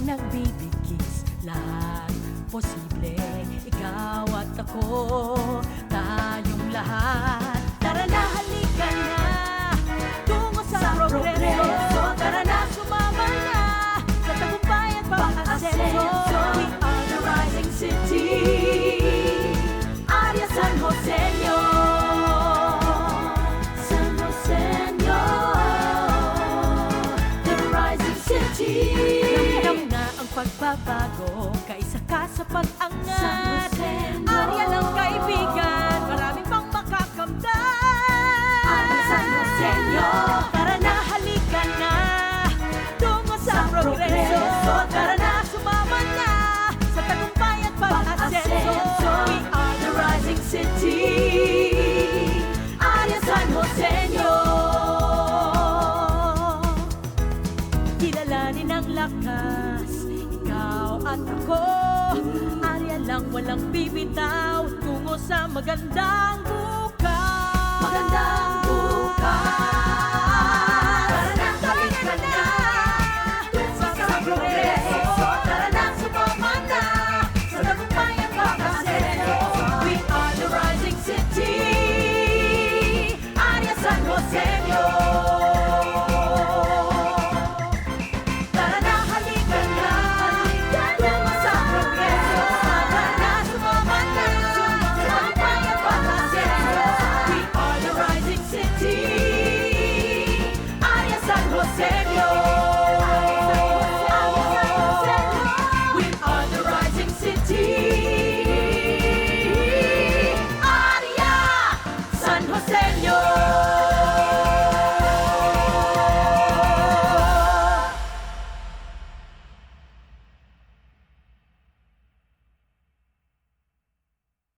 nagbibigis, lahat posible. Ikaw at ako, tayong lahat. Tara na, halika na, tungo sa progreso. Tara na, sumama na, sa tagumpay at pag-asenso. We are the rising city, Area San Joseño. San Joseño, the rising city. Ramdam na ang pagbabago, kaisa ka sa pag-angat. Area ng kaibigan, maraming pang makakamtan. Area San Joseño, tara na, halika na, tungo sa progreso. Tara na, sumama na, sa tagumpay at pag-asenso. We are the rising city, Area San Joseño. Kilalanin ang lakas, ikaw at ako. Area lang walang bibitaw, tungo sa magandang buhay.